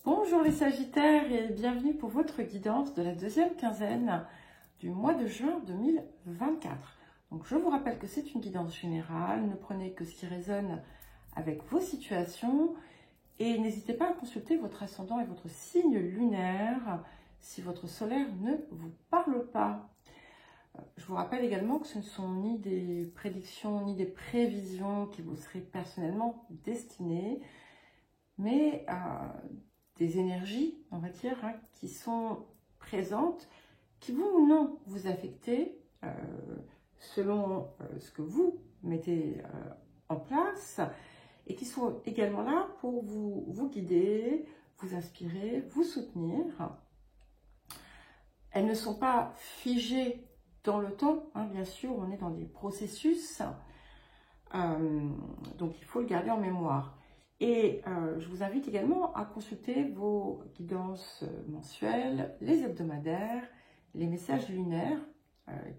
Bonjour les Sagittaires et bienvenue pour votre guidance de la deuxième quinzaine du mois de juin 2024. Donc je vous rappelle que c'est une guidance générale, ne prenez que ce qui résonne avec vos situations et n'hésitez pas à consulter votre ascendant et votre signe lunaire si votre solaire ne vous parle pas. Je vous rappelle également que ce ne sont ni des prédictions ni des prévisions qui vous seraient personnellement destinées, mais des énergies, on va dire, qui sont présentes, qui vont ou non vous affecter selon ce que vous mettez en place et qui sont également là pour vous guider, vous inspirer, vous soutenir. Elles ne sont pas figées dans le temps, bien sûr, on est dans des processus, donc il faut le garder en mémoire. Et je vous invite également à consulter vos guidances mensuelles, les hebdomadaires, les messages lunaires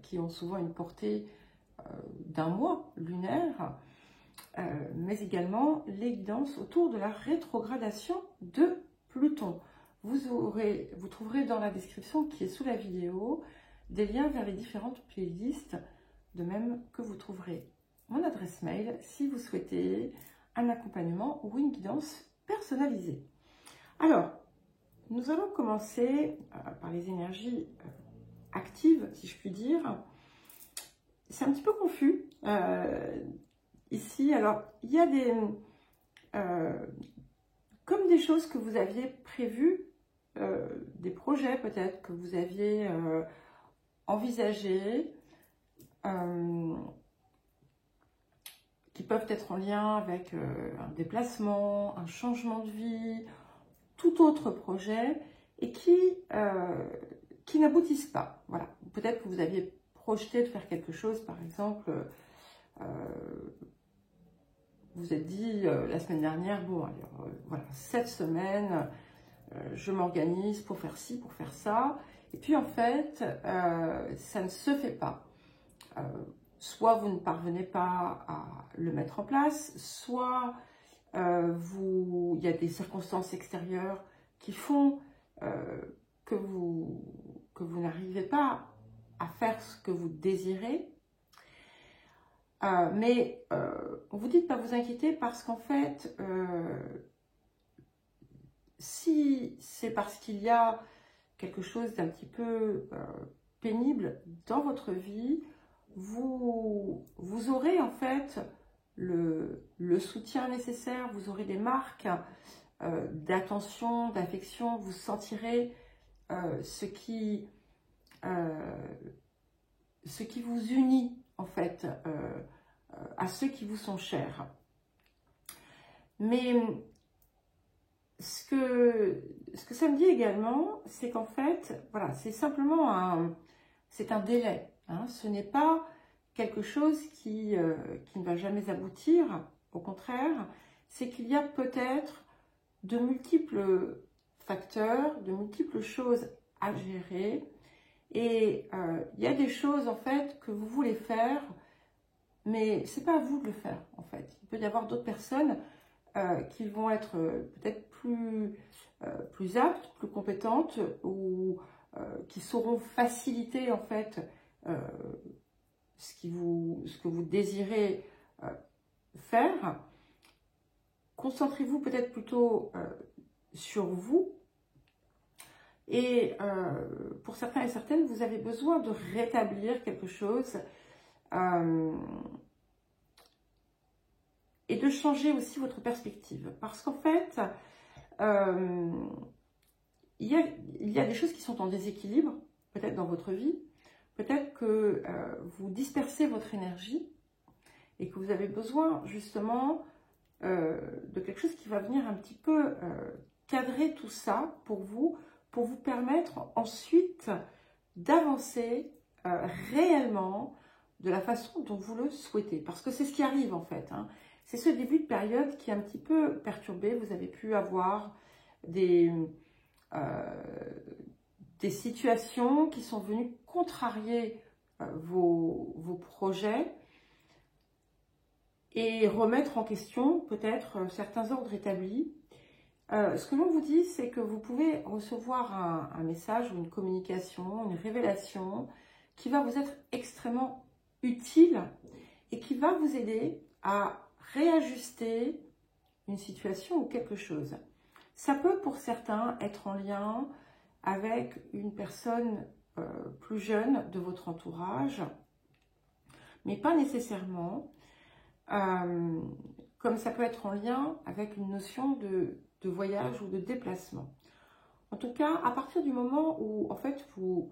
qui ont souvent une portée d'un mois lunaire, mais également les guidances autour de la rétrogradation de Pluton. Vous trouverez dans la description qui est sous la vidéo des liens vers les différentes playlists, de même que vous trouverez mon adresse mail si vous souhaitez un accompagnement ou une guidance personnalisée. Alors, nous allons commencer par les énergies actives, si je puis dire. C'est un petit peu confus ici. Alors, il y a comme des choses que vous aviez prévues, des projets peut-être que vous aviez envisagés, qui peuvent être en lien avec un déplacement, un changement de vie, tout autre projet, et qui n'aboutissent pas. Voilà. Peut-être que vous aviez projeté de faire quelque chose, par exemple, vous vous êtes dit la semaine dernière, bon, alors, voilà, cette semaine, je m'organise pour faire ci, pour faire ça, et puis en fait, ça ne se fait pas. Soit vous ne parvenez pas à le mettre en place, soit il y a des circonstances extérieures qui font que vous n'arrivez pas à faire ce que vous désirez. Mais on vous dit de ne pas vous inquiéter parce qu'en fait, si c'est parce qu'il y a quelque chose d'un petit peu pénible dans votre vie, vous aurez en fait le soutien nécessaire, vous aurez des marques d'attention, d'affection, vous sentirez ce qui vous unit en fait à ceux qui vous sont chers. Mais ce que ça me dit également, c'est qu'en fait, voilà, c'est simplement c'est un délai. Ce n'est pas quelque chose qui ne va jamais aboutir. Au contraire, c'est qu'il y a peut-être de multiples facteurs, de multiples choses à gérer. Et il y a des choses en fait que vous voulez faire, mais c'est pas à vous de le faire en fait. Il peut y avoir d'autres personnes qui vont être peut-être plus aptes, plus compétentes ou qui sauront faciliter en fait ce que vous désirez faire. Concentrez-vous peut-être plutôt sur vous. Et pour certains et certaines, vous avez besoin de rétablir quelque chose et de changer aussi votre perspective. Parce qu'en fait, il y a des choses qui sont en déséquilibre, peut-être dans votre vie. Peut-être que vous dispersez votre énergie et que vous avez besoin justement de quelque chose qui va venir un petit peu cadrer tout ça pour vous permettre ensuite d'avancer réellement de la façon dont vous le souhaitez. Parce que c'est ce qui arrive en fait. C'est ce début de période qui est un petit peu perturbé. Vous avez pu avoir des situations qui sont venues contrarier vos projets et remettre en question peut-être certains ordres établis. Ce que l'on vous dit, c'est que vous pouvez recevoir un message ou une communication, une révélation qui va vous être extrêmement utile et qui va vous aider à réajuster une situation ou quelque chose. Ça peut pour certains être en lien avec une personne plus jeune de votre entourage, mais pas nécessairement, comme ça peut être en lien avec une notion de voyage ou de déplacement. En tout cas, à partir du moment où en fait vous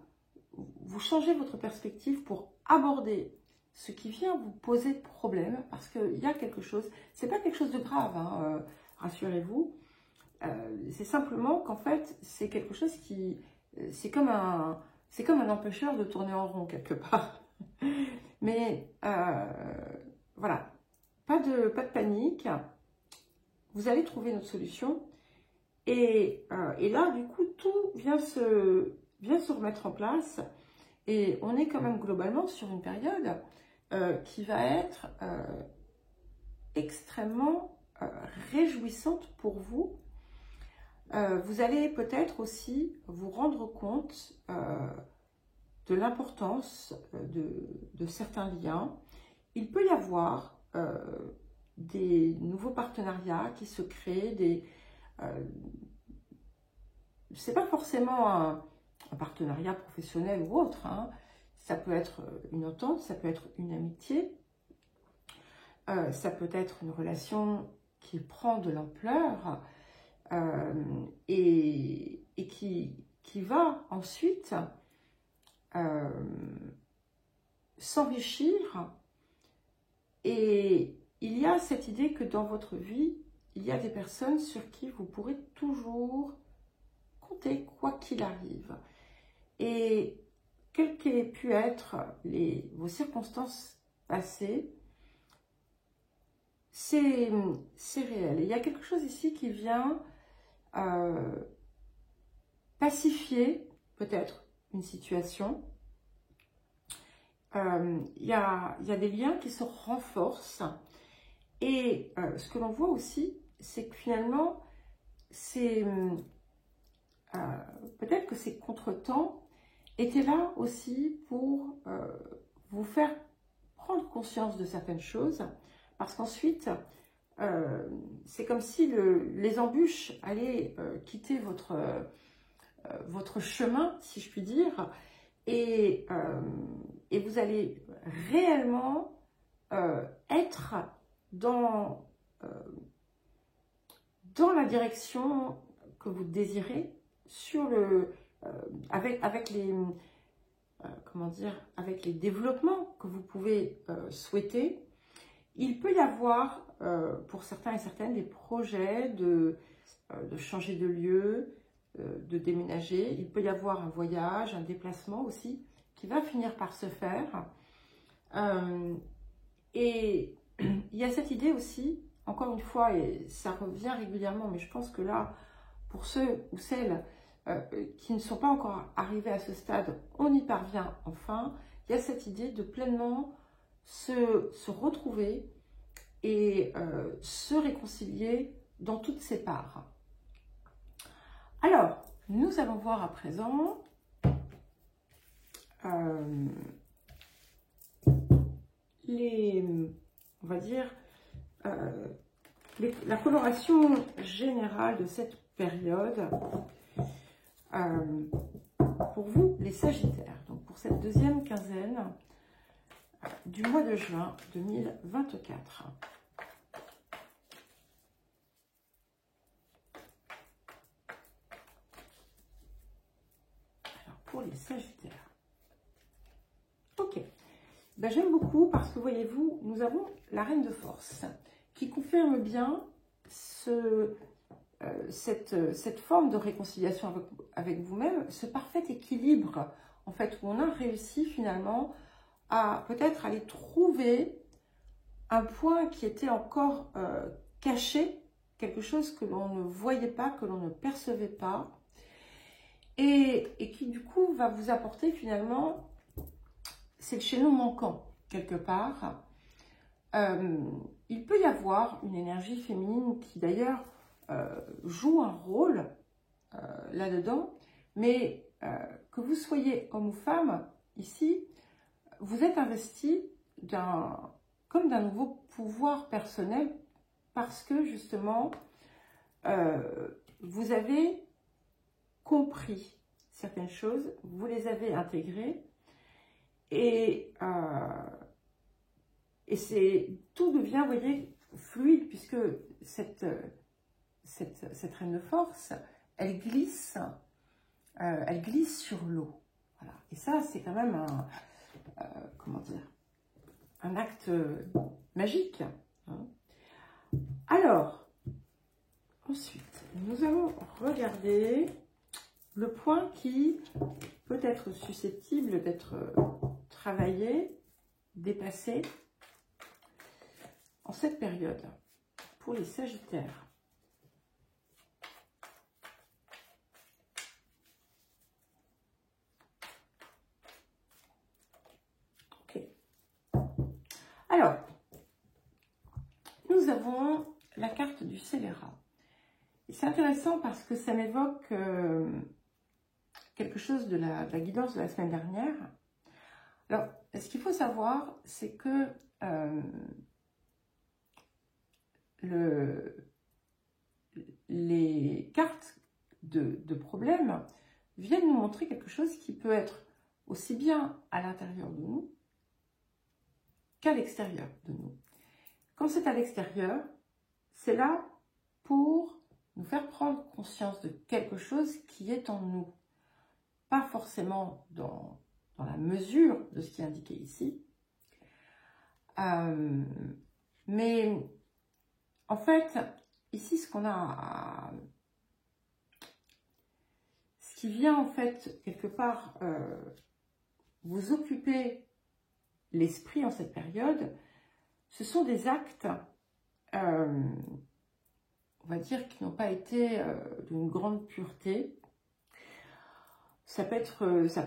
changez votre perspective pour aborder ce qui vient vous poser problème, parce qu'il y a quelque chose, c'est pas quelque chose de grave, hein, rassurez-vous, c'est simplement qu'en fait c'est quelque chose qui, c'est comme un empêcheur de tourner en rond quelque part. Mais voilà, pas de panique, vous allez trouver notre solution. Et là, du coup, tout vient se remettre en place. Et on est quand même globalement sur une période qui va être extrêmement réjouissante pour vous. Vous allez peut-être aussi vous rendre compte de l'importance de certains liens. Il peut y avoir des nouveaux partenariats qui se créent, c'est pas forcément un partenariat professionnel ou autre, hein. Ça peut être une entente, ça peut être une amitié, ça peut être une relation qui prend de l'ampleur et qui va ensuite s'enrichir. Et il y a cette idée que dans votre vie, il y a des personnes sur qui vous pourrez toujours compter, quoi qu'il arrive. Et quelles qu'aient pu être vos circonstances passées, c'est réel. Et il y a quelque chose ici qui vient pacifier peut-être une situation. Il y a des liens qui se renforcent. Et ce que l'on voit aussi, c'est que finalement, peut-être que ces contretemps étaient là aussi pour vous faire prendre conscience de certaines choses, parce qu'ensuite, c'est comme si les embûches allaient quitter votre chemin, si je puis dire, et vous allez réellement être dans la direction que vous désirez, avec les avec les développements que vous pouvez souhaiter. Il peut y avoir pour certains et certaines des projets de changer de lieu, de déménager. Il peut y avoir un voyage, un déplacement aussi qui va finir par se faire. Et il y a cette idée aussi, encore une fois, et ça revient régulièrement, mais je pense que là, pour ceux ou celles qui ne sont pas encore arrivés à ce stade, on y parvient enfin. Il y a cette idée de pleinement se retrouver et se réconcilier dans toutes ses parts. Alors, nous allons voir à présent on va dire, la coloration générale de cette période pour vous, les Sagittaires. Donc, pour cette deuxième quinzaine du mois de juin 2024. Alors, pour les Sagittaires. Ok. Ben, j'aime beaucoup parce que, voyez-vous, nous avons la Reine de Force qui confirme bien cette forme de réconciliation avec vous-même, ce parfait équilibre, en fait, où on a réussi finalement à peut-être aller trouver un point qui était encore caché, quelque chose que l'on ne voyait pas, que l'on ne percevait pas, et qui du coup va vous apporter finalement, c'est le chaînon manquant quelque part. Il peut y avoir une énergie féminine qui d'ailleurs joue un rôle là-dedans, mais que vous soyez homme ou femme, ici, vous êtes investi comme d'un nouveau pouvoir personnel parce que justement, vous avez compris certaines choses, vous les avez intégrées et tout devient, vous voyez, fluide puisque cette reine de force, elle glisse sur l'eau. Voilà. Et ça, c'est quand même comment dire, un acte magique. Hein. Alors, ensuite, nous allons regarder le point qui peut être susceptible d'être travaillé, dépassé en cette période pour les Sagittaires. Ok. Alors, nous avons la carte du scélérat. C'est intéressant parce que ça m'évoque quelque chose de la guidance de la semaine dernière. Alors, ce qu'il faut savoir, c'est que les cartes de problème viennent nous montrer quelque chose qui peut être aussi bien à l'intérieur de nous qu'à l'extérieur de nous. Quand c'est à l'extérieur, c'est là pour nous faire prendre conscience de quelque chose qui est en nous. Pas forcément dans la mesure de ce qui est indiqué ici, mais en fait, ici, ce qui vient en fait quelque part vous occuper l'esprit en cette période, ce sont des actes, on va dire, qui n'ont pas été d'une grande pureté. Ça peut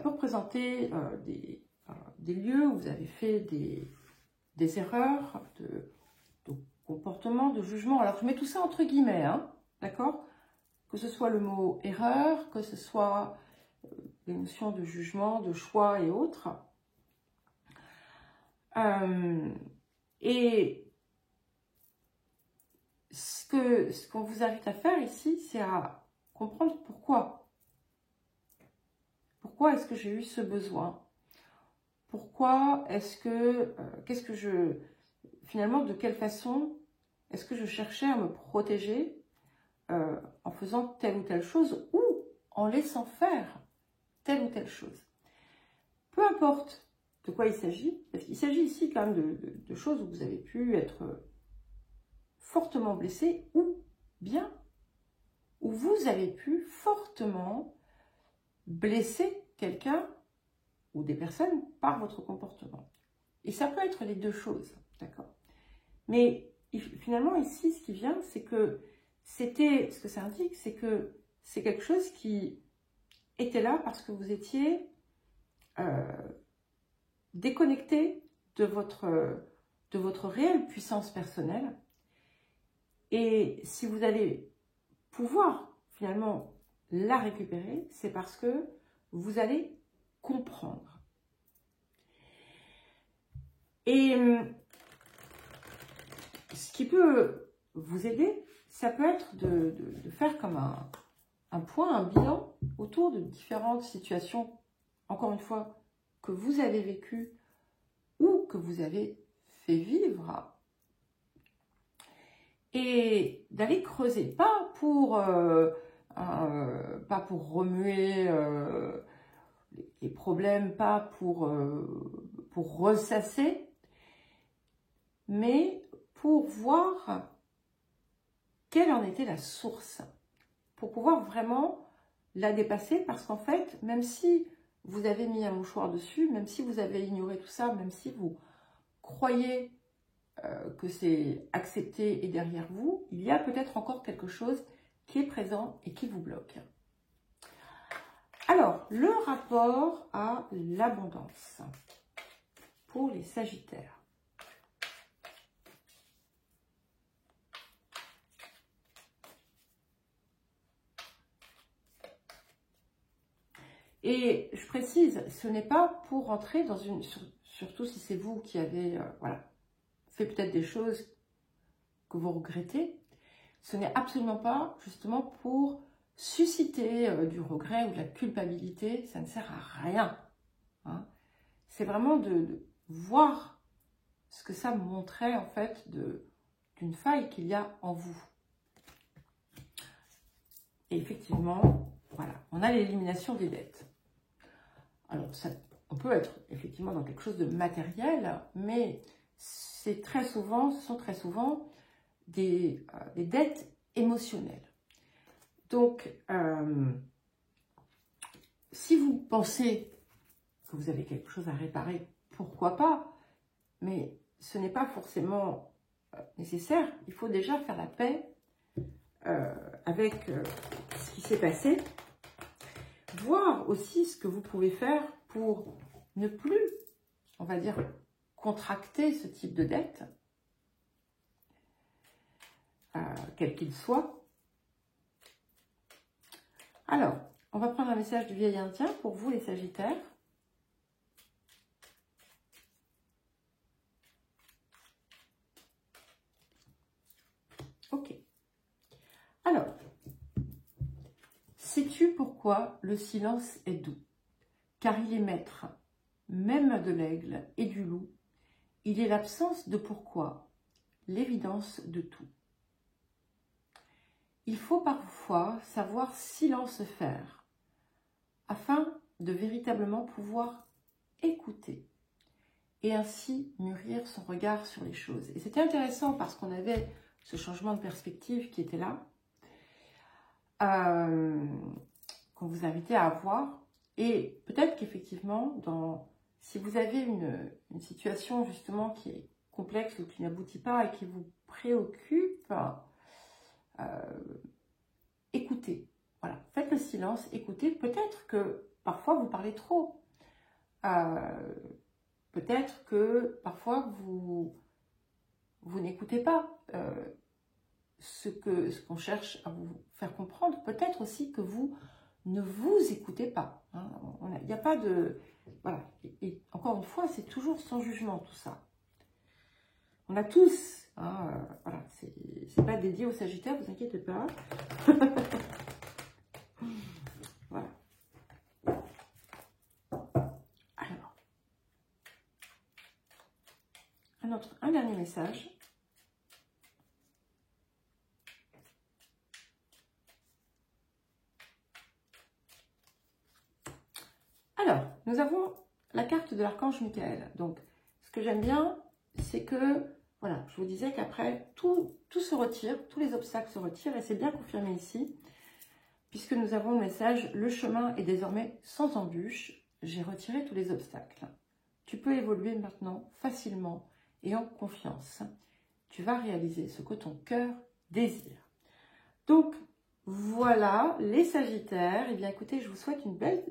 représenter des lieux où vous avez fait des erreurs de comportement, de jugement. Alors, je mets tout ça entre guillemets, hein, d'accord? Que ce soit le mot erreur, que ce soit les notions de jugement, de choix et autres. Et ce qu'on vous invite à faire ici, c'est à comprendre pourquoi. Pourquoi est-ce que j'ai eu ce besoin? Pourquoi est-ce que... finalement, de quelle façon est-ce que je cherchais à me protéger en faisant telle ou telle chose ou en laissant faire telle ou telle chose? Peu importe de quoi il s'agit, parce qu'il s'agit ici quand même de choses où vous avez pu être fortement blessé ou bien où vous avez pu fortement blesser quelqu'un ou des personnes par votre comportement. Et ça peut être les deux choses, d'accord? Mais finalement, ici, ce qui vient, c'est que ce que ça indique, c'est que c'est quelque chose qui était là parce que vous étiez déconnecté de votre réelle puissance personnelle. Et si vous allez pouvoir finalement la récupérer, c'est parce que vous allez comprendre. Et ce qui peut vous aider, ça peut être de faire comme un point, un bilan autour de différentes situations, encore une fois, que vous avez vécues ou que vous avez fait vivre. Et d'aller creuser, pas pour remuer les problèmes, pas pour ressasser, mais pour voir quelle en était la source, pour pouvoir vraiment la dépasser, parce qu'en fait, même si vous avez mis un mouchoir dessus, même si vous avez ignoré tout ça, même si vous croyez que c'est accepté et derrière vous, il y a peut-être encore quelque chose qui est présent et qui vous bloque. Alors, le rapport à l'abondance pour les Sagittaires. Et je précise, ce n'est pas pour rentrer dans une... Surtout si c'est vous qui avez voilà, fait peut-être des choses que vous regrettez. Ce n'est absolument pas justement pour susciter du regret ou de la culpabilité. Ça ne sert à rien. Hein. C'est vraiment de voir ce que ça montrait en fait d'une faille qu'il y a en vous. Et effectivement, voilà, on a l'élimination des dettes. Alors, ça, on peut être effectivement dans quelque chose de matériel, mais ce sont très souvent des dettes émotionnelles. Donc, si vous pensez que vous avez quelque chose à réparer, pourquoi pas, mais ce n'est pas forcément nécessaire. Il faut déjà faire la paix avec ce qui s'est passé, voir aussi ce que vous pouvez faire pour ne plus, on va dire, contracter ce type de dette, quel qu'il soit. Alors, on va prendre un message du vieil indien pour vous les Sagittaires. Ok. Alors, sais-tu pourquoi le silence est doux? Car il est maître, même de l'aigle et du loup. Il est l'absence de pourquoi, l'évidence de tout. Il faut parfois savoir silence faire, afin de véritablement pouvoir écouter et ainsi mûrir son regard sur les choses. Et c'était intéressant parce qu'on avait ce changement de perspective qui était là, qu'on vous invitait à avoir. Et peut-être qu'effectivement, si vous avez une situation justement qui est complexe ou qui n'aboutit pas et qui vous préoccupe, écoutez. Voilà, faites le silence, écoutez. Peut-être que parfois vous parlez trop. Peut-être que parfois vous n'écoutez pas ce qu'on cherche à vous faire comprendre. Peut-être aussi que vous ne vous écoutez pas. Hein. Il n'y a pas de... Voilà. Et encore une fois, c'est toujours sans jugement tout ça. On a tous... Hein, voilà, c'est pas dédié aux Sagittaires, vous inquiétez pas. Voilà. Alors. Un dernier message. Alors, nous avons la carte de l'archange Michael. Donc, ce que j'aime bien, c'est que, voilà, je vous disais qu'après, tout se retire, tous les obstacles se retirent, et c'est bien confirmé ici, puisque nous avons le message « Le chemin est désormais sans embûche, j'ai retiré tous les obstacles. Tu peux évoluer maintenant facilement et en confiance. Tu vas réaliser ce que ton cœur désire. » Donc, voilà, les Sagittaires. Eh bien, écoutez, je vous souhaite une belle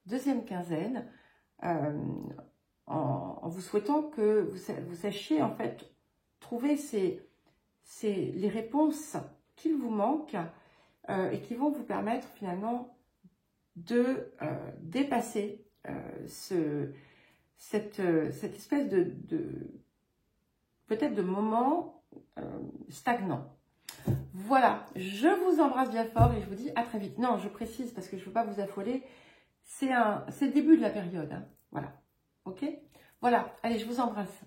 deuxième quinzaine, en vous souhaitant que vous sachiez, en fait, trouver les réponses qu'il vous manque et qui vont vous permettre, finalement, de dépasser cette espèce peut-être de moment stagnant. Voilà, je vous embrasse bien fort et je vous dis à très vite. Non, je précise parce que je ne veux pas vous affoler. C'est le début de la période. Hein. Voilà, ok? Voilà, allez, je vous embrasse.